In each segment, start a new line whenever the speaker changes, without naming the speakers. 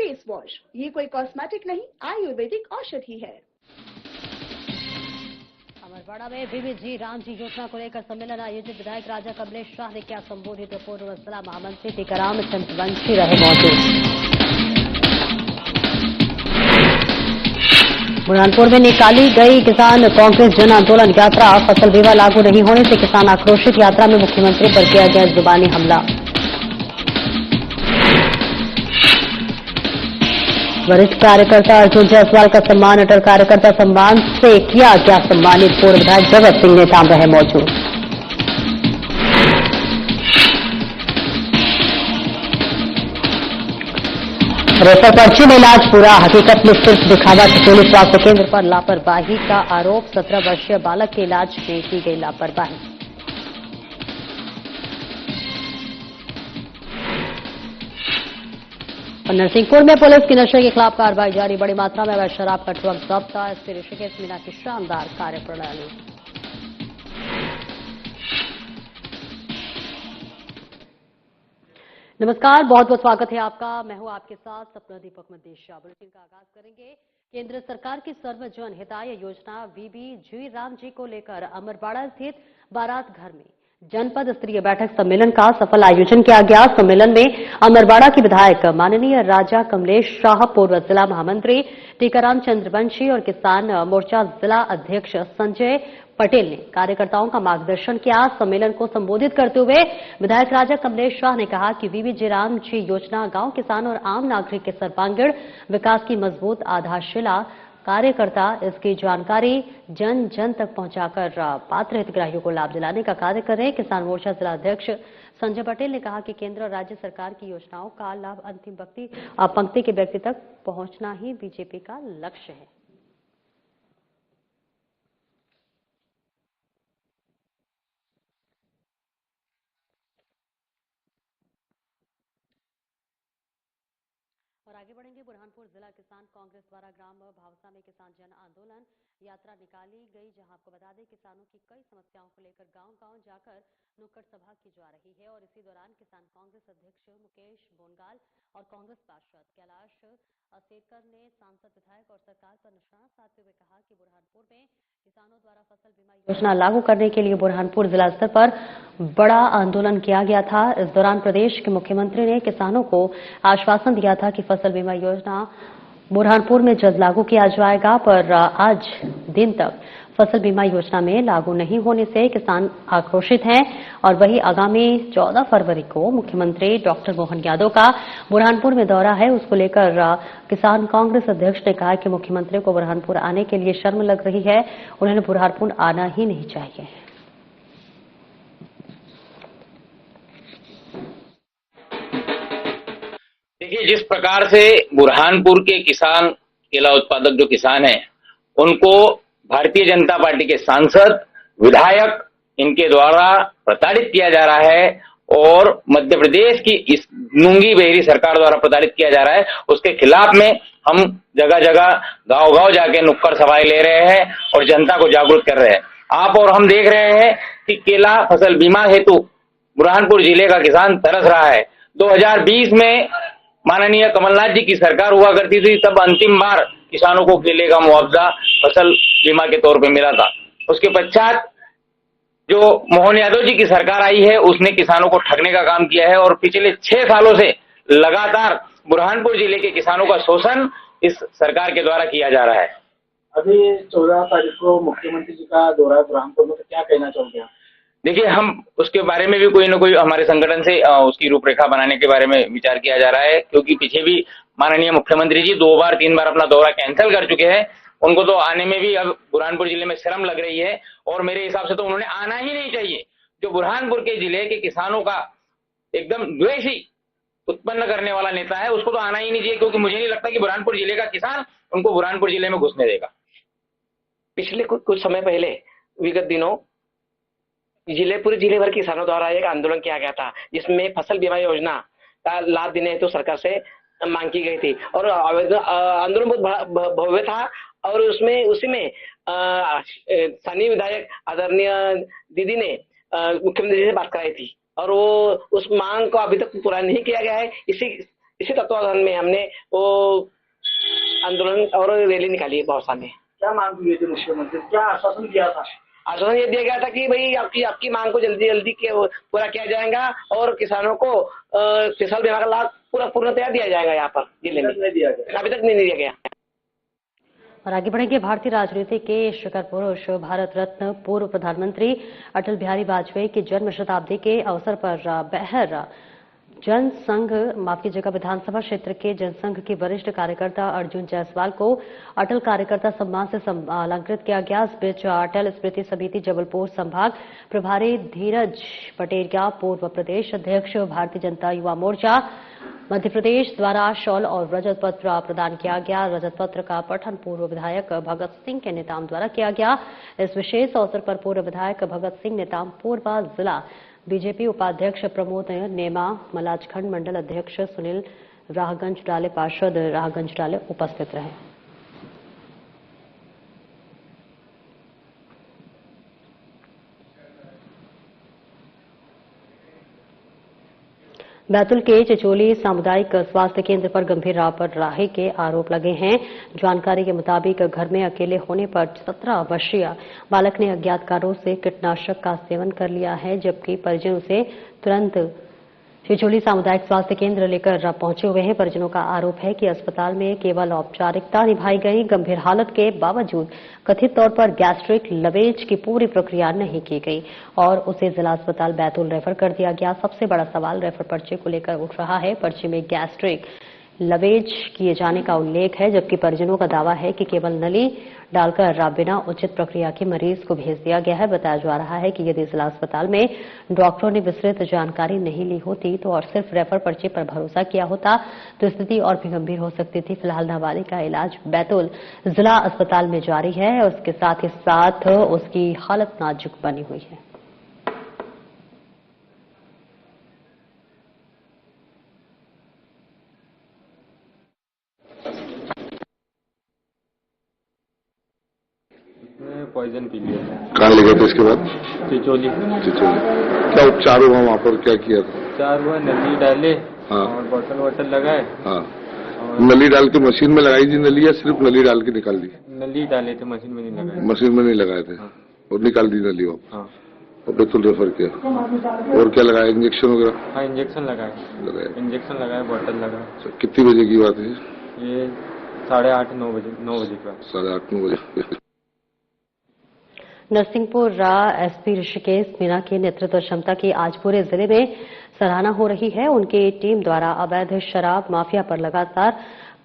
Face wash. ये कोई cosmetic नहीं, आयुर्वेदिक औषधि है।
अमरवाड़ा में बीबीजी रामजी योजना को लेकर सम्मेलन आयोजित। विधायक राजा कमलेश शाह ने किया संबोधित। पूर्व जिला महामंत्री टीकाराम चंद्रवंशी रहे मौजूद। बुरहानपुर में निकाली गई किसान कांग्रेस जन आंदोलन यात्रा। फसल बीमा लागू नहीं होने से किसान आक्रोशित। यात्रा में मुख्यमंत्री पर किया गया जुबानी हमला। वरिष्ठ कार्यकर्ता अर्जुन जायसवाल का सम्मान। अटल कार्यकर्ता सम्मान से किया गया सम्मानित। पूर्व विधायक जगत सिंह नेताम रहे मौजूद। रेफर पर्ची में इलाज पूरा, हकीकत में सिर्फ दिखावा। चिचोली स्वास्थ्य केंद्र पर लापरवाही का आरोप। 17 वर्षीय बालक के इलाज में की गई लापरवाही। और नरसिंहपुर में पुलिस की नशे के खिलाफ कार्रवाई जारी। बड़ी मात्रा में अवैध शराब का ट्रक जब्त। एसपी ऋषिकेश मीना की शानदार कार्यप्रणाली। नमस्कार, बहुत बहुत स्वागत है आपका। मैं हूं आपके साथ सपना दीपक मदेशिया। बुलेटिन का आगाज करेंगे केंद्र सरकार की सर्वजन हिताय योजना बीबीजी राम जी को लेकर अमरवाड़ा स्थित बारात घर में जनपद स्तरीय बैठक सम्मेलन का सफल आयोजन किया गया। सम्मेलन में अमरवाड़ा के विधायक माननीय राजा कमलेश शाह, पूर्व जिला महामंत्री टीकाराम चंद्रवंशी और किसान मोर्चा जिला अध्यक्ष संजय पटेल ने कार्यकर्ताओं का मार्गदर्शन किया। सम्मेलन को संबोधित करते हुए विधायक राजा कमलेश शाह ने कहा कि बीबीजी राम जी योजना गांव, किसान और आम नागरिक के सर्वांगीण विकास की मजबूत आधारशिला। कार्यकर्ता इसकी जानकारी जन जन तक पहुंचाकर पात्र हितग्राहियों को लाभ दिलाने का कार्य कर रहे हैं। किसान मोर्चा जिला अध्यक्ष संजय पटेल ने कहा कि केंद्र और राज्य सरकार की योजनाओं का लाभ अंतिम पंक्ति के व्यक्ति तक पहुंचना ही बीजेपी का लक्ष्य है। और आगे बढ़ेंगे। बुरहानपुर जिला किसान कांग्रेस द्वारा ग्राम भावसा में किसान जन आंदोलन यात्रा निकाली गई, जहां आपको बता दें किसानों की कई समस्याओं को लेकर गांव-गांव जाकर नुक्कड़ सभा की जा रही है। और इसी दौरान किसान कांग्रेस अध्यक्ष मुकेश बोनगाल और कांग्रेस पार्षद कैलाश सेठकर ने सांसद, विधायक और सरकार पर निशाना साधते हुए कहा कि बुरहानपुर में किसानों द्वारा फसल बीमा योजना लागू करने के लिए बुरहानपुर जिला स्तर पर बड़ा आंदोलन किया गया था। इस दौरान प्रदेश के मुख्यमंत्री ने किसानों को आश्वासन दिया था कि फसल बीमा योजना बुरहानपुर में जल्द लागू किया जाएगा, पर आज दिन तक फसल बीमा योजना में लागू नहीं होने से किसान आक्रोशित हैं। और वहीं आगामी 14 फरवरी को मुख्यमंत्री डॉक्टर मोहन यादव का बुरहानपुर में दौरा है, उसको लेकर किसान कांग्रेस अध्यक्ष ने कहा कि मुख्यमंत्री को बुरहानपुर आने के लिए शर्म लग रही है, उन्हें बुरहानपुर आना ही नहीं चाहिए।
देखिए, जिस प्रकार से बुरहानपुर के किसान, केला उत्पादक जो किसान हैं, उनको भारतीय जनता पार्टी के सांसद, विधायक इनके द्वारा प्रताड़ित किया जा रहा है और मध्य प्रदेश की इस नूंगी बहरी सरकार द्वारा प्रताड़ित किया जा रहा है, उसके खिलाफ में हम जगह जगह गांव-गांव जाके नुक्कड़ सभाएं ले रहे हैं और जनता को जागरूक कर रहे हैं। आप और हम देख रहे हैं कि केला फसल बीमा हेतु बुरहानपुर जिले का किसान तरस रहा है। 2020 में माननीय कमलनाथ जी की सरकार हुआ करती थी, तब अंतिम बार किसानों को केले का मुआवजा फसल बीमा के तौर पे मिला था। उसके पश्चात जो मोहन यादव जी की सरकार आई है, उसने किसानों को ठगने का काम किया है और पिछले 6 सालों से लगातार बुरहानपुर जिले के किसानों का शोषण इस सरकार के द्वारा किया जा रहा है।
अभी 14 तारीख को मुख्यमंत्री जी का दौरा है बुरहानपुर में, तो क्या कहना चाहोगे आप?
देखिए, हम उसके बारे में भी कोई ना कोई हमारे संगठन से उसकी रूपरेखा बनाने के बारे में विचार किया जा रहा है, क्योंकि पीछे भी माननीय मुख्यमंत्री जी 2 बार 3 बार अपना दौरा कैंसिल कर चुके हैं। उनको तो आने में भी अब बुरहानपुर जिले में शर्म लग रही है और मेरे हिसाब से तो उन्होंने आना ही नहीं चाहिए। जो बुरहानपुर के जिले के किसानों का एकदम द्वेष ही उत्पन्न करने वाला नेता है, उसको तो आना ही नहीं चाहिए, क्योंकि मुझे नहीं लगता कि बुरहानपुर जिले का किसान उनको बुरहानपुर जिले में घुसने देगा।
पिछले कुछ समय पहले विगत दिनों पूरे जिले भर किसानों द्वारा एक आंदोलन किया गया था, जिसमें फसल बीमा योजना का लाभ देने हेतु सरकार से मांग की गई थी और आंदोलन बहुत भव्य था। और उसी में स्थानीय विधायक आदरणीय दीदी ने मुख्यमंत्री जी से बात कराई थी और वो उस मांग को अभी तक पूरा नहीं किया गया है। इसी इसी तत्वावधान में हमने वो आंदोलन और रैली निकाली है भौसा में।
क्या मांग हुई थी मुख्यमंत्री, क्या आश्वासन दिया था?
आश्वासन ये दिया गया था कि भाई आपकी मांग को जल्दी जल्दी पूरा किया जाएगा और किसानों को फसल बीमा का लाभ पूर्णतया दिया जाएगा। यहाँ पर जिले में अभी तक नहीं दिया गया।
और आगे बढ़ेंगे। भारतीय राजनीति के शिखर पुरुष भारत रत्न पूर्व प्रधानमंत्री अटल बिहारी वाजपेयी की जन्म शताब्दी के अवसर पर बहर जनसंघ विधानसभा क्षेत्र के जनसंघ के वरिष्ठ कार्यकर्ता अर्जुन जायसवाल को अटल कार्यकर्ता सम्मान से अलंकृत किया गया। इस बीच अटल स्मृति समिति जबलपुर संभाग प्रभारी धीरज पटेरिया, पूर्व प्रदेश अध्यक्ष भारतीय जनता युवा मोर्चा मध्य प्रदेश द्वारा शॉल और रजत पत्र प्रदान किया गया। रजत पत्र का पठन पूर्व विधायक भगत सिंह के नेताम द्वारा किया गया। इस विशेष अवसर पर पूर्व विधायक भगत सिंह नेताम, पूर्व जिला बीजेपी उपाध्यक्ष प्रमोद नेमा, मलाजखंड मंडल अध्यक्ष सुनील राहगंज डाले, पार्षद राहगंज डाले उपस्थित रहे। बैतूल के चिचोली सामुदायिक स्वास्थ्य केंद्र पर गंभीर लापरवाही के आरोप लगे हैं। जानकारी के मुताबिक घर में अकेले होने पर 17 वर्षीय बालक ने अज्ञात कारणों से कीटनाशक का सेवन कर लिया है, जबकि परिजन उसे तुरंत चिचोली सामुदायिक स्वास्थ्य केंद्र लेकर पहुंचे हुए हैं। परिजनों का आरोप है कि अस्पताल में केवल औपचारिकता निभाई गई, गंभीर हालत के बावजूद कथित तौर पर गैस्ट्रिक लवेज की पूरी प्रक्रिया नहीं की गई और उसे जिला अस्पताल बैतूल रेफर कर दिया गया। सबसे बड़ा सवाल रेफर पर्चे को लेकर उठ रहा है। पर्चे में गैस्ट्रिक लवेज किए जाने का उल्लेख है, जबकि परिजनों का दावा है कि केवल नली डालकर बिना उचित प्रक्रिया के मरीज को भेज दिया गया है। बताया जा रहा है कि यदि जिला अस्पताल में डॉक्टरों ने विस्तृत जानकारी नहीं ली होती तो और सिर्फ रेफर पर्चे पर भरोसा किया होता तो स्थिति और भी गंभीर हो सकती थी। फिलहाल नाबालिग का इलाज बैतूल जिला अस्पताल में जारी है और उसके साथ ही साथ उसकी हालत नाजुक बनी हुई है।
पॉइजन पी लिया।
कहाँ ले गए थे इसके बाद?
चिचोली।
क्या उपचार हुआ वहाँ पर, क्या किया था?
उपचार हुआ, नली डाले।
हाँ।
और बोतल लगाए।
हाँ। नली डाल के मशीन में लगाई थी नली या सिर्फ नली डाल के निकाल दी?
नली डाले थे, मशीन में नहीं लगाए।
मशीन में नहीं लगाए थे। हाँ। और निकाल दी नली वो।
हाँ।
और बैतूल रेफर किया। और क्या लगाया, इंजेक्शन वगैरह?
हाँ, इंजेक्शन लगाए। इंजेक्शन लगाए, बोतल लगाए।
कितनी बजे की बात है
ये? 8:30 9 बजे की बात।
8:30 9 बजे।
नरसिंहपुर एसपी ऋषिकेश मीणा की नेतृत्व क्षमता की आज पूरे जिले में सराहना हो रही है। उनकी टीम द्वारा अवैध शराब माफिया पर लगातार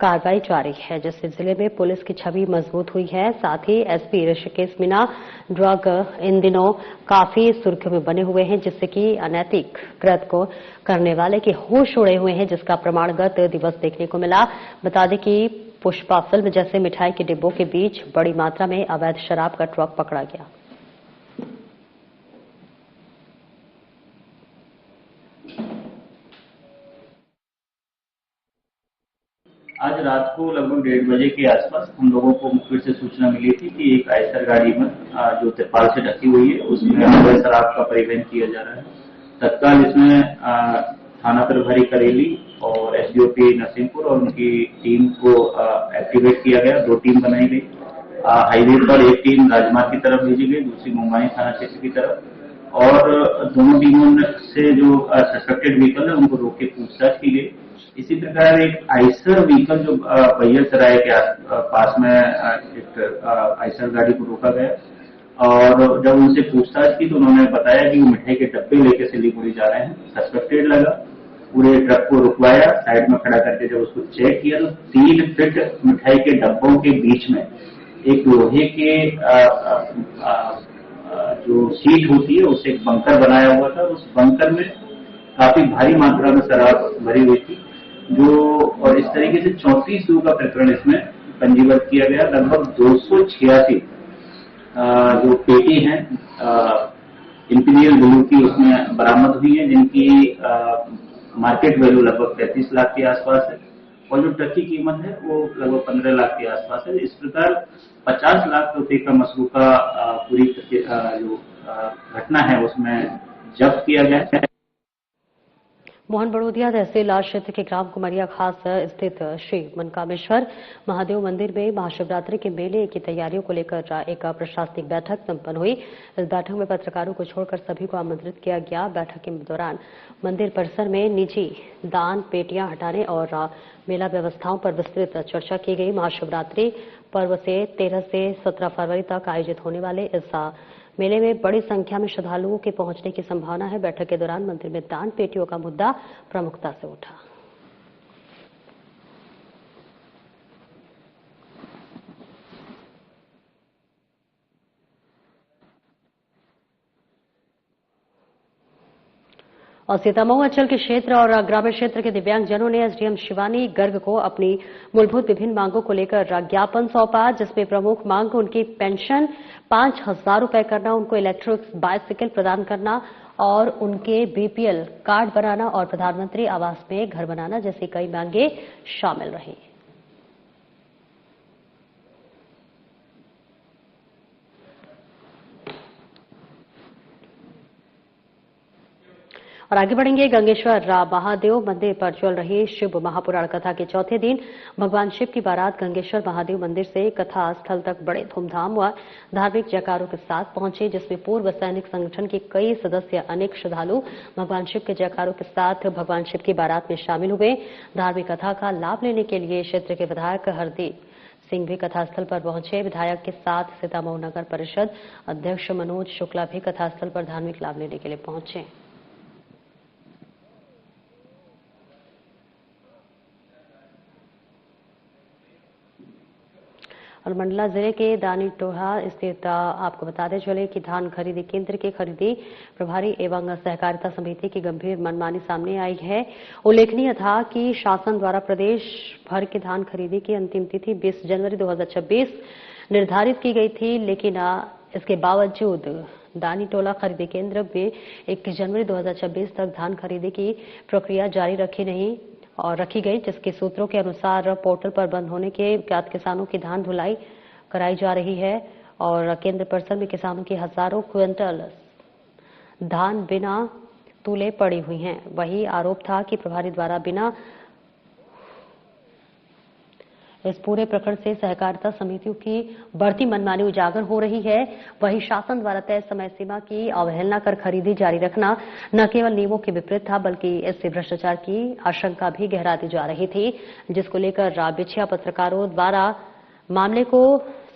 कार्रवाई जारी है, जिससे जिले में पुलिस की छवि मजबूत हुई है। साथ ही एसपी ऋषिकेश मीणा ड्रग इन दिनों काफी सुर्खियों में बने हुए हैं, जिससे कि अनैतिक कृत्य को करने वाले के होश उड़े हुए हैं, जिसका प्रमाणगत दिवस देखने को मिला। बता दें कि पुष्पा फिल्म जैसे मिठाई के डिब्बों के बीच बड़ी मात्रा में अवैध शराब का ट्रक पकड़ा गया।
आज रात को लगभग 1:30 बजे के आसपास हम लोगों को मुखबिर से सूचना मिली थी कि एक आयसर गाड़ी में जो तिरपाल से ढकी हुई है उसमें अवैध शराब का परिवहन किया जा रहा है। तत्काल इसमें थाना प्रभारी करेली और एसडीओपी नरसिंहपुर और उनकी टीम को एक्टिवेट किया गया। 2 टीम बनाई गई। हाईवे पर एक टीम राजमार्ग की तरफ भेजी गई, दूसरी मुंबई थाना क्षेत्र की तरफ। और दोनों टीमों से जो सस्पेक्टेड व्हीकल है उनको रोक के पूछताछ की गई। इसी प्रकार एक आइसर व्हीकल जो बैयल सराय के पास में एक आइसर गाड़ी को रोका गया और जब उनसे पूछताछ की तो उन्होंने बताया कि वो मिठाई के डब्बे लेके सिलीगुड़ी जा रहे हैं। सस्पेक्टेड लगा, पूरे ट्रक को रुकवाया, साइड में खड़ा करके जब उसको चेक किया तो 3 फीट मिठाई के डब्बों के बीच में एक लोहे के जो सीट होती है उससे एक बंकर बनाया हुआ था। उस बंकर में काफी भारी मात्रा में शराब भरी हुई थी और इस तरीके से 34 लोगों का प्रकरण इसमें पंजीबद्ध किया गया। लगभग 286 जो पेटी हैं इंपीरियल ब्लू की उसमें बरामद हुई है, जिनकी मार्केट वैल्यू लगभग 33 लाख के आसपास है और जो ट्रक की कीमत है वो लगभग 15 लाख के आसपास है। इस प्रकार 50 लाख रुपए का मसरूका पूरी जो घटना है उसमें जब्त किया गया है।
मोहन बड़ोदिया तहसील क्षेत्र के ग्राम कुमरिया खास स्थित श्री मनकामेश्वर महादेव मंदिर में महाशिवरात्रि के मेले की तैयारियों को लेकर एक प्रशासनिक बैठक संपन्न हुई। इस बैठक में पत्रकारों को छोड़कर सभी को आमंत्रित किया गया। बैठक के दौरान मंदिर परिसर में निजी दान पेटियां हटाने और मेला व्यवस्थाओं पर विस्तृत चर्चा की गई। महाशिवरात्रि पर्व से 13 से 17 फरवरी तक आयोजित होने वाले इस मेले में बड़ी संख्या में श्रद्धालुओं के पहुंचने की संभावना है। बैठक के दौरान मंदिर में दान पेटियों का मुद्दा प्रमुखता से उठा। और सीतामऊ अंचल के क्षेत्र और ग्रामीण क्षेत्र के दिव्यांगजनों ने एसडीएम शिवानी गर्ग को अपनी मूलभूत विभिन्न मांगों को लेकर ज्ञापन सौंपा, जिसमें प्रमुख मांग उनकी पेंशन 5,000 रुपए करना, उनको इलेक्ट्रिक बाइसिकल प्रदान करना और उनके बीपीएल कार्ड बनाना और प्रधानमंत्री आवास में घर बनाना जैसी कई मांगे शामिल रही। और आगे बढ़ेंगे। गंगेश्वर महादेव मंदिर पर चल रही शिव महापुराण कथा के चौथे दिन भगवान शिव की बारात गंगेश्वर महादेव मंदिर से कथा स्थल तक बड़े धूमधाम व धार्मिक जयकारों के साथ पहुंचे, जिसमें पूर्व सैनिक संगठन के कई सदस्य अनेक श्रद्धालु भगवान शिव के जयकारों के साथ भगवान शिव की बारात में शामिल हुए। धार्मिक कथा का लाभ लेने के लिए क्षेत्र के विधायक हरदीप सिंह भी कथास्थल पर पहुंचे। विधायक के साथ सीतामऊ नगर परिषद अध्यक्ष मनोज शुक्ला भी कथास्थल पर धार्मिक लाभ लेने के लिए पहुंचे। और मंडला जिले के दानीटोहा स्थित आपको बताते चले कि धान खरीदी केंद्र के खरीदी प्रभारी एवं सहकारिता समिति की गंभीर मनमानी सामने आई है। उल्लेखनीय था कि शासन द्वारा प्रदेश भर के धान खरीदी की अंतिम तिथि 20 जनवरी 2026 निर्धारित की गई थी, लेकिन इसके बावजूद दानीटोला खरीदी केंद्र में 21 जनवरी 2026 तक धान खरीदी की प्रक्रिया जारी रखी गई, जिसके सूत्रों के अनुसार पोर्टल पर बंद होने के बाद किसानों की धान धुलाई कराई जा रही है और केंद्र परिसर में किसानों की हजारों क्विंटल धान बिना तूले पड़ी हुई हैं। वही आरोप था कि प्रभारी द्वारा बिना इस पूरे प्रकरण से सहकारिता समितियों की बढ़ती मनमानी उजागर हो रही है। वही शासन द्वारा तय समय सीमा की अवहेलना कर खरीदी जारी रखना न केवल नियमों के विपरीत था, बल्कि इससे भ्रष्टाचार की आशंका भी गहराती जा रही थी, जिसको लेकर बिछिया पत्रकारों द्वारा मामले को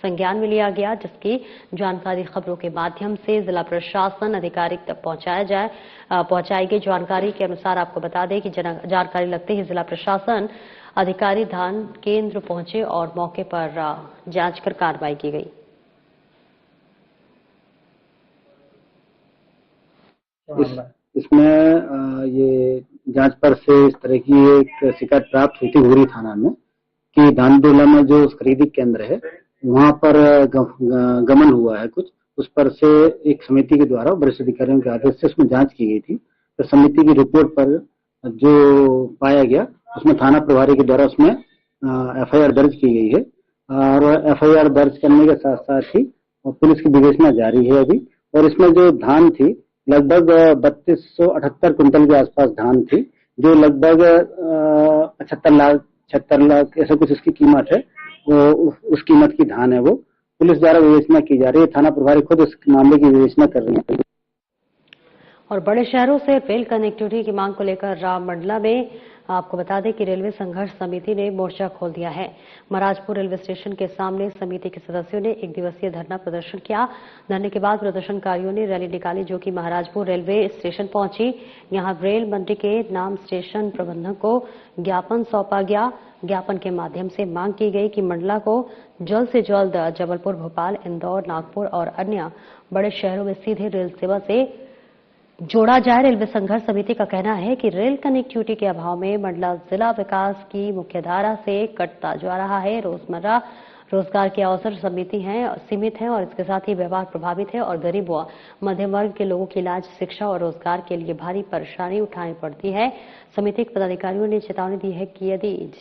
संज्ञान में लिया गया, जिसकी जानकारी खबरों के माध्यम से जिला प्रशासन अधिकारी तक पहुंचाई गई। जानकारी के अनुसार आपको बता दें कि जानकारी लगते ही जिला प्रशासन अधिकारी धान केंद्र पहुंचे और मौके पर जांच कर कार्रवाई की गई।
इसमें ये जांच पर से इस तरह की एक शिकायत प्राप्त हुई थी हुरी थाना में कि दानीटोला में जो खरीदी केंद्र है वहां पर गमन हुआ है कुछ, उस पर से एक समिति के द्वारा वरिष्ठ अधिकारियों के आदेश से उसमें जांच की गई थी। तो समिति की रिपोर्ट पर जो पाया गया उसमें थाना प्रभारी के द्वारा उसमें एफआईआर दर्ज की गई है और एफआईआर दर्ज करने के साथ साथ ही पुलिस की विवेचना जारी है अभी। और इसमें जो धान थी लगभग 3278 कुंटल के आसपास धान थी, जो लगभग 76 लाख ऐसा कुछ इसकी कीमत है। वो उस कीमत की धान है, वो पुलिस द्वारा विवेचना की जा रही है। थाना प्रभारी खुद इस मामले की विवेचना कर रही है।
और बड़े शहरों से रेल कनेक्टिविटी की मांग को लेकर मंडला में आपको बता दें कि रेलवे संघर्ष समिति ने मोर्चा खोल दिया है। महाराजपुर रेलवे स्टेशन के सामने समिति के सदस्यों ने एक दिवसीय धरना प्रदर्शन किया। धरने के बाद प्रदर्शनकारियों ने रैली निकाली, जो कि महाराजपुर रेलवे स्टेशन पहुंची। यहां रेल मंत्री के नाम स्टेशन प्रबंधक को ज्ञापन सौंपा गया। ज्ञापन के माध्यम से मांग की गई कि मंडला को जल्द से जल्द जबलपुर, भोपाल, इंदौर, नागपुर और अन्य बड़े शहरों में सीधे रेल सेवा से जोड़ा जाए। रेलवे संघर्ष समिति का कहना है कि रेल कनेक्टिविटी के अभाव में मंडला जिला विकास की मुख्यधारा से कटता जा रहा है। रोजमर्रा रोजगार के अवसर सीमित हैं और इसके साथ ही व्यवहार प्रभावित है और गरीब व मध्यम वर्ग के लोगों की इलाज, शिक्षा और रोजगार के लिए भारी परेशानी उठानी पड़ती है। समिति के पदाधिकारियों ने चेतावनी दी है कि यदि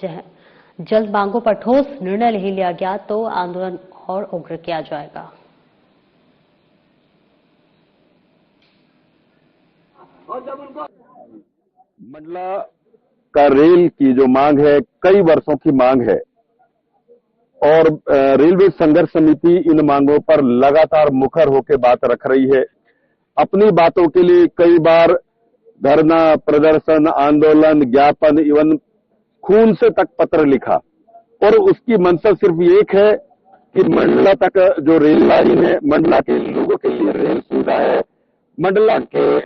जल्द मांगों पर ठोस निर्णय नहीं लिया गया तो आंदोलन और उग्र किया जाएगा।
मंडला का रेल की जो मांग है कई वर्षों की मांग है और रेलवे संघर्ष समिति इन मांगों पर लगातार मुखर होकर बात रख रही है। अपनी बातों के लिए कई बार धरना, प्रदर्शन, आंदोलन, ज्ञापन, इवन खून से तक पत्र लिखा और उसकी मंशा सिर्फ एक है कि मंडला तक जो रेल लाइन है, मंडला के लोगों के लिए रेल सुविधा है, मंडला के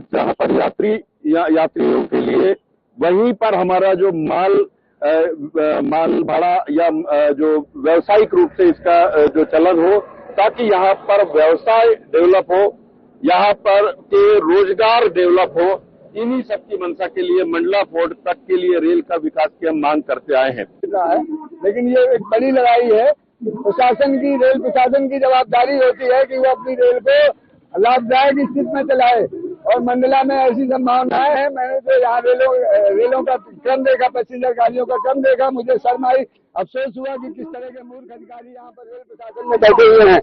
जहां पर यात्रियों के लिए वहीं पर हमारा जो माल भाड़ा या जो व्यावसायिक रूप से इसका जो चलन हो, ताकि यहाँ पर व्यवसाय डेवलप हो, यहाँ पर के रोजगार डेवलप हो। इन्हीं सबकी मंशा के लिए मंडला फोर्ट तक के लिए रेल का विकास की हम मांग करते आए हैं।
लेकिन ये एक बड़ी लड़ाई है। प्रशासन की, रेल प्रशासन की जवाबदारी होती है कि वो अपनी रेल को लाभदायक स्थिति में चलाए और मंडला में ऐसी संभावनाएं हैं। मैंने तो यहाँ रेलों का क्रम देखा, पैसेंजर गाड़ियों का क्रम देखा, मुझे शर्म आई, अफसोस हुआ कि किस तरह के मूर्ख अधिकारी यहाँ पर रेल प्रशासन में बैठे हुए हैं।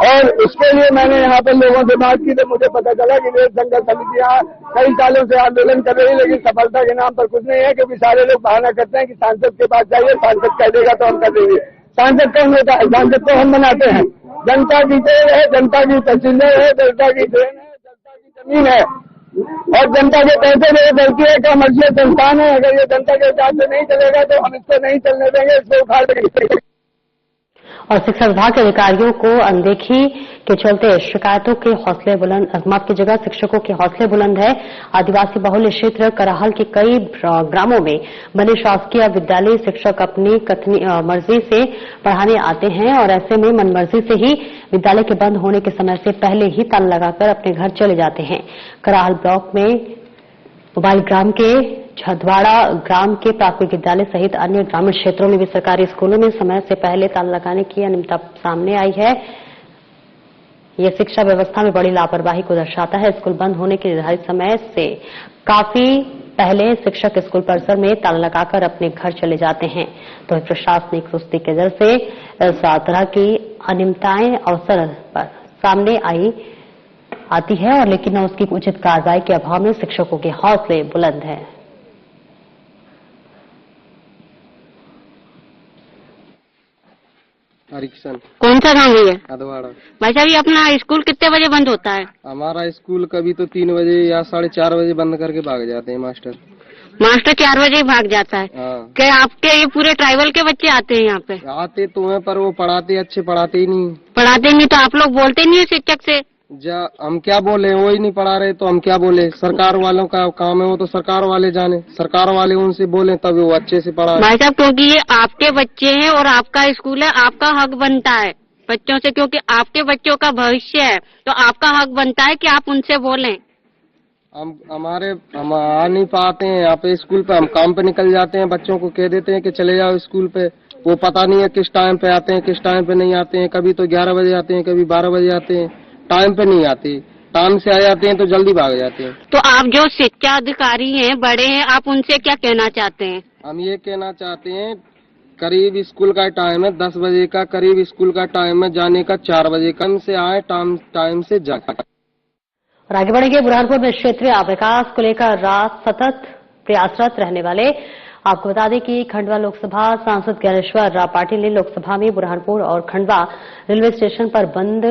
और उसके लिए मैंने यहाँ पर लोगों से बात की तो मुझे पता चला कि रेल संघर्ष समिति यहाँ कई सालों से आंदोलन कर रही है, लेकिन सफलता के नाम पर कुछ नहीं है, क्योंकि सारे लोग बहाना करते हैं कि सांसद के पास जाइए, सांसद कह देगा तो हम कर देंगे। सांसद कौन होता है? सांसद तो हम बनाते हैं। जनता की ट्रेन है, जनता की पैसेंजर है, जनता की ट्रेन है, जनता की जमीन है और जनता के पैसे में चलती है। कमर्शियल संस्थान है। अगर ये जनता के हिसाब से नहीं चलेगा तो हम इसको नहीं चलने देंगे, इसको उखाड़ देंगे।
और शिक्षा विभाग के अधिकारियों को अनदेखी के चलते शिकायतों के हौसले बुलंद, माफ की जगह शिक्षकों के हौसले बुलंद है। आदिवासी बहुल क्षेत्र कराहल के कई ग्रामों में बने शासकीय विद्यालय शिक्षक अपनी कथनी मर्जी से पढ़ाने आते हैं और ऐसे में मनमर्जी से ही विद्यालय के बंद होने के समय से पहले ही ताला लगाकर अपने घर चले जाते हैं। कराहल ब्लॉक में मोबाइल ग्राम के छदवाड़ा ग्राम के प्राथमिक विद्यालय सहित अन्य ग्रामीण क्षेत्रों में भी सरकारी स्कूलों में समय से पहले ताला लगाने की अनियमितता सामने आई है। यह शिक्षा व्यवस्था में बड़ी लापरवाही को दर्शाता है। स्कूल बंद होने के निर्धारित समय से काफी पहले शिक्षक स्कूल परिसर में ताला लगाकर अपने घर चले जाते हैं, तो प्रशासनिक सुस्ती के वजह से इस तरह की अनियमितताएं अवसर पर सामने आती है और लेकिन उसकी उचित कार्रवाई के अभाव में शिक्षकों के हौसले बुलंद हैं।
हरिकिशन।
कौन सा गाँव है?
अधवाड़ा।
भाई साहब, ये अपना स्कूल कितने बजे बंद होता है?
हमारा स्कूल कभी तो 3 बजे या 4:30 बजे बंद करके भाग जाते हैं मास्टर।
मास्टर 4 बजे ही भाग जाता है?
हाँ।
क्या आपके ये पूरे ट्राइबल के बच्चे आते हैं यहाँ पे?
आते तो हैं पर वो पढ़ाते अच्छे पढ़ाते ही नहीं।
पढ़ाते नहीं तो आप लोग बोलते नहीं है शिक्षक से?
हम क्या बोले, वो ही नहीं पढ़ा रहे तो हम क्या बोले। सरकार वालों का काम है, वो तो सरकार वाले जाने, सरकार वाले उनसे बोले तब वो अच्छे से पढ़ा।
भाई साहब, क्योंकि ये आपके बच्चे हैं और आपका स्कूल है, आपका हक बनता है बच्चों से, क्योंकि आपके बच्चों का भविष्य है, तो आपका हक बनता है कि आप उनसे बोलें।
हम आ नहीं पाते हैं यहाँ पे स्कूल पे, हम काम पे निकल जाते हैं, बच्चों को कह देते हैं कि चले जाओ स्कूल पे। वो पता नहीं है किस टाइम पे आते हैं, किस टाइम पे नहीं आते हैं। कभी तो 11 बजे आते हैं, कभी 12 बजे आते हैं, टाइम पे नहीं आते। टाइम से आ जाते हैं तो जल्दी भाग जाते हैं।
तो आप जो शिक्षा अधिकारी हैं, बड़े हैं, आप उनसे क्या कहना चाहते हैं?
हम ये कहना चाहते हैं, करीब स्कूल का टाइम है 10 बजे का, करीब स्कूल का टाइम है जाने का 4 बजे, कम से आए टाइम से जाए।
और आगे बढ़ेंगे। बुरहानपुर में क्षेत्रीय विकास को लेकर रात सतत प्रयासरत रहने वाले आपको बता दें कि खंडवा लोकसभा सांसद ज्ञानेश्वर पाटिल ने लोकसभा में बुरहानपुर और खंडवा रेलवे स्टेशन पर बंद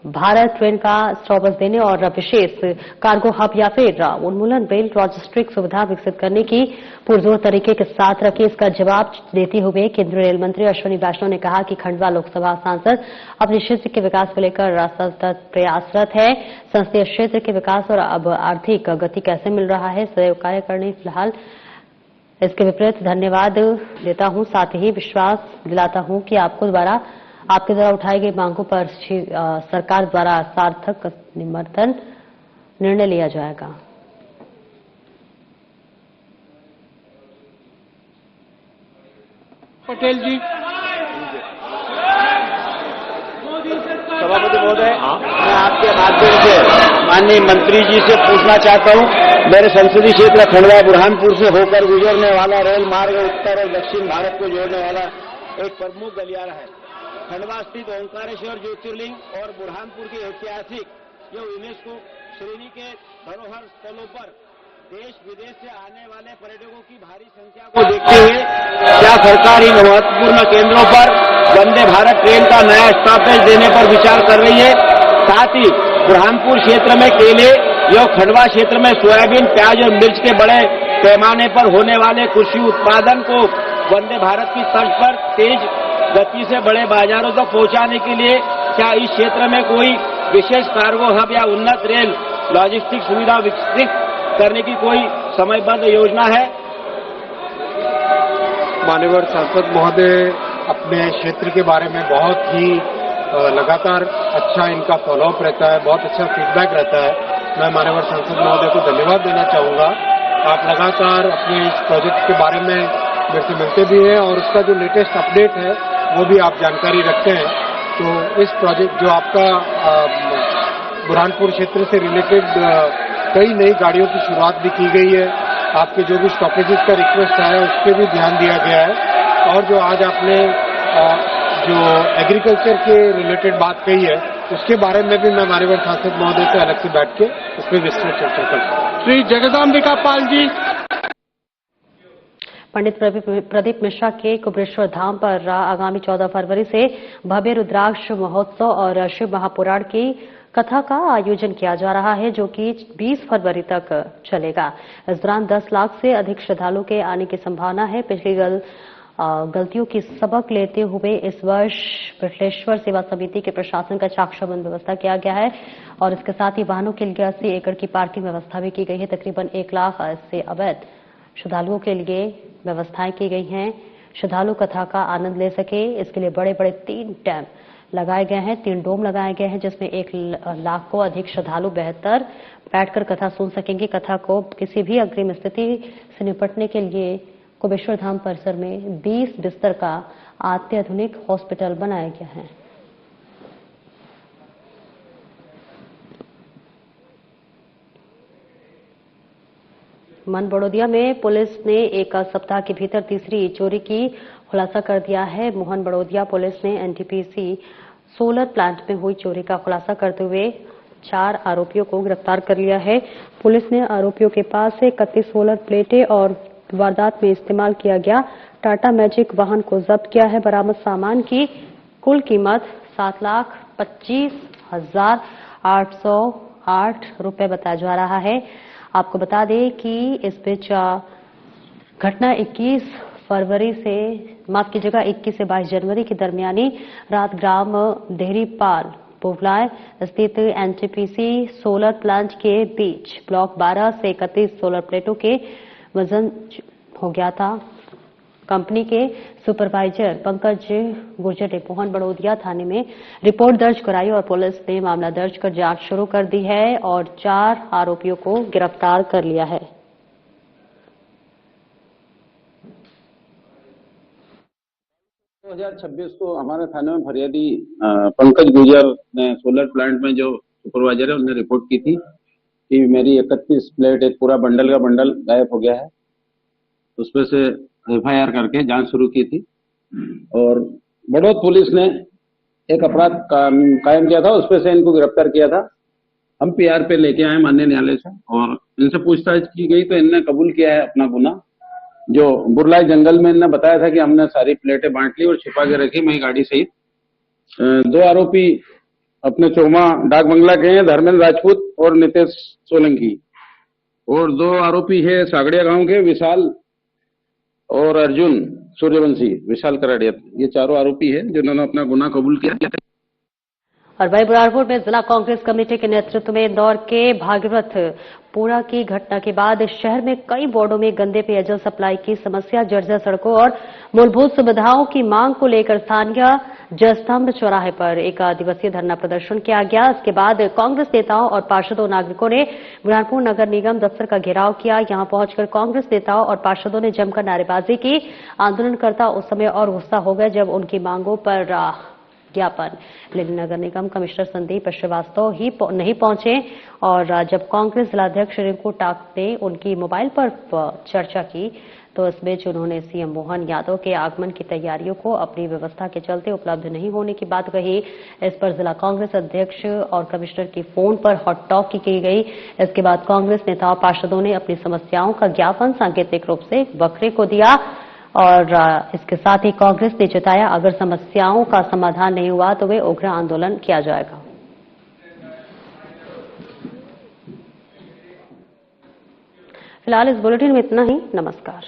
भारत ट्रेन का स्टॉपेज देने और विशेष कार्गो हब या फिर उन्मूलन रेल लॉजिस्टिक सुविधा विकसित करने की पुरजोर तरीके के साथ रखी। इसका जवाब देते हुए केंद्रीय रेल मंत्री अश्विनी वैष्णव ने कहा कि खंडवा लोकसभा सांसद अपने क्षेत्र के विकास को लेकर सतत प्रयासरत है। संसदीय क्षेत्र के विकास और अब आर्थिक गति कैसे मिल रहा है, सदैव कार्य करने फिलहाल इसके विपरीत धन्यवाद देता हूं, साथ ही विश्वास दिलाता हूं कि आपके द्वारा उठाई गई मांगों पर सरकार द्वारा सार्थक निवर्तन निर्णय लिया जाएगा।
पटेल जी।
सभापति महोदय, मैं आपके माध्यम से माननीय मंत्री जी से पूछना चाहता हूं, मेरे संसदीय क्षेत्र खंडवा बुरहानपुर से होकर गुजरने वाला रेल मार्ग उत्तर और दक्षिण भारत को जोड़ने वाला एक प्रमुख गलियारा है। खंडवा स्थित ओंकारेश्वर ज्योतिर्लिंग और बुरहानपुर की ऐतिहासिक एवं यूनेस्को श्रेणी के धरोहर स्थलों पर देश विदेश से आने वाले पर्यटकों की भारी संख्या को देखते हुए क्या सरकार इन महत्वपूर्ण केंद्रों पर वंदे भारत ट्रेन का नया स्टॉपेज देने पर विचार कर रही है। साथ ही बुरहानपुर क्षेत्र में केले एवं खंडवा क्षेत्र में सोयाबीन, प्याज और मिर्च के बड़े पैमाने पर होने वाले कृषि उत्पादन को वंदे भारत की तर्ज पर तेज गति से बड़े बाजारों तक पहुंचाने के लिए क्या इस क्षेत्र में कोई विशेष कार्गो हब या उन्नत रेल लॉजिस्टिक सुविधा विकसित करने की कोई समयबद्ध योजना है?
माननीय सांसद महोदय अपने क्षेत्र के बारे में बहुत ही लगातार अच्छा इनका फॉलोअप रहता है, बहुत अच्छा फीडबैक रहता है। मैं माननीय सांसद महोदय को धन्यवाद देना चाहूंगा। आप लगातार अपने इस प्रोजेक्ट के बारे में मेरे से मिलते भी हैं और उसका जो लेटेस्ट अपडेट है वो भी आप जानकारी रखते हैं। तो इस प्रोजेक्ट जो आपका बुरहानपुर क्षेत्र से रिलेटेड कई नई गाड़ियों की शुरुआत भी की गई है। आपके जो भी स्टॉपेजेस का रिक्वेस्ट आया उस पर भी ध्यान दिया गया है और जो आज आपने जो एग्रीकल्चर के रिलेटेड बात कही है उसके बारे में भी मैं माननीय सांसद महोदय से अलग से बैठ के उस पर विस्तृत चर्चा करता हूँ।
श्री जगदाम्बिका पाल जी।
पंडित प्रदीप मिश्रा के कुबेश्वर धाम पर आगामी 14 फरवरी से भव्य रुद्राक्ष महोत्सव और शिव महापुराण की कथा का आयोजन किया जा रहा है, जो कि 20 फरवरी तक चलेगा। इस दौरान 10 लाख से अधिक श्रद्धालुओं के आने की संभावना है। पिछली गलतियों की सबक लेते हुए इस वर्ष विश्लेश्वर सेवा समिति के प्रशासन का चाकचौबंद व्यवस्था किया गया है और इसके साथ ही वाहनों के लिए 80 एकड़ की पार्किंग व्यवस्था भी की गई है। तकरीबन 1 लाख से अवैध श्रद्धालुओं के लिए व्यवस्थाएं की गई हैं। श्रद्धालु कथा का आनंद ले सके इसके लिए बड़े बड़े 3 डैम लगाए गए हैं, 3 डोम लगाए गए हैं, जिसमें 1 लाख को अधिक श्रद्धालु बेहतर बैठकर कथा सुन सकेंगे। कथा को किसी भी अग्रिम स्थिति से निपटने के लिए कुबेश्वर धाम परिसर में 20 बिस्तर का अत्याधुनिक हॉस्पिटल बनाया गया है। मन बड़ौदिया में पुलिस ने एक सप्ताह के भीतर तीसरी चोरी की खुलासा कर दिया है। मोहन बड़ौदिया पुलिस ने एनटीपीसी सोलर प्लांट में हुई चोरी का खुलासा करते हुए 4 आरोपियों को गिरफ्तार कर लिया है। पुलिस ने आरोपियों के पास से 31 सोलर प्लेटें और वारदात में इस्तेमाल किया गया टाटा मैजिक वाहन को जब्त किया है। बरामद सामान की कुल कीमत 7,25,808 रुपए बताया जा रहा है। आपको बता दें कि इस बीच घटना 21 से 22 जनवरी के दरमियानी रात ग्राम देहरीपाल पोवलाय स्थित एनटीपीसी सोलर प्लांट के बीच ब्लॉक 12 से 31 सोलर प्लेटों के वजन हो गया था। कंपनी के सुपरवाइजर पंकज गुर्जर ने मोहन बड़ौदिया थाने में रिपोर्ट दर्ज कराई और पुलिस ने मामला दर्ज कर जांच शुरू कर दी है और 4 आरोपियों को गिरफ्तार कर लिया है।
दो 2026 को हमारे थाने में फरियादी पंकज गुर्जर ने सोलर प्लांट में जो सुपरवाइजर है उन्होंने रिपोर्ट की थी कि मेरी 31 प्लेट एक पूरा बंडल का बंडल गायब हो गया है। उसमें से एफआईआर करके जांच शुरू की थी और बड़ौद पुलिस ने एक अपराध कायम किया था, उसपे से इनको गिरफ्तार किया था। हम पीआर पे लेके आए माननीय न्यायालय से और इनसे पूछताछ की गई तो इनने कबूल किया है अपना गुना। जो बुरलाई जंगल में इनने बताया था कि हमने सारी प्लेटें बांट ली और छिपा के रखी मई गाड़ी सहित। 2 आरोपी अपने चोमा डाक बंगला के हैं, धर्मेंद्र राजपूत और नितेश सोलंकी, और 2 आरोपी है सागड़िया गांव के विशाल और अर्जुन सूर्यवंशी, विशाल कराड़िया। ये 4 आरोपी हैं जिन्होंने अपना गुनाह कबूल किया।
और वही बुरहानपुर में जिला कांग्रेस कमेटी के नेतृत्व में इंदौर के भागवतपुरा की घटना के बाद शहर में कई वार्डों में गंदे पेयजल सप्लाई की समस्या, जर्जर सड़कों और मूलभूत सुविधाओं की मांग को लेकर स्थानीय जयस्तंभ चौराहे पर 1 दिवसीय धरना प्रदर्शन किया गया। इसके बाद कांग्रेस नेताओं और पार्षदों नागरिकों ने बुरहानपुर नगर निगम दफ्तर का घेराव किया। यहां पहुंचकर कांग्रेस नेताओं और पार्षदों ने जमकर नारेबाजी की। आंदोलनकर्ता उस समय और गुस्सा हो गए जब उनकी मांगों पर ज्ञापन लेने नगर निगम कमिश्नर संदीप श्रीवास्तव ही नहीं पहुंचे और जब कांग्रेस जिलाध्यक्ष रिंकू टाक ने उनकी मोबाइल पर चर्चा की तो इस बीच उन्होंने सीएम मोहन यादव के आगमन की तैयारियों को अपनी व्यवस्था के चलते उपलब्ध नहीं होने की बात कही। इस पर जिला कांग्रेस अध्यक्ष और कमिश्नर की फोन पर हॉट टॉक की गई। इसके बाद कांग्रेस नेताओं पार्षदों ने अपनी समस्याओं का ज्ञापन सांकेतिक रूप से बखरे को दिया और इसके साथ ही कांग्रेस ने जताया अगर समस्याओं का समाधान नहीं हुआ तो वे उग्र आंदोलन किया जाएगा। फिलहाल इस बुलेटिन में इतना ही। नमस्कार।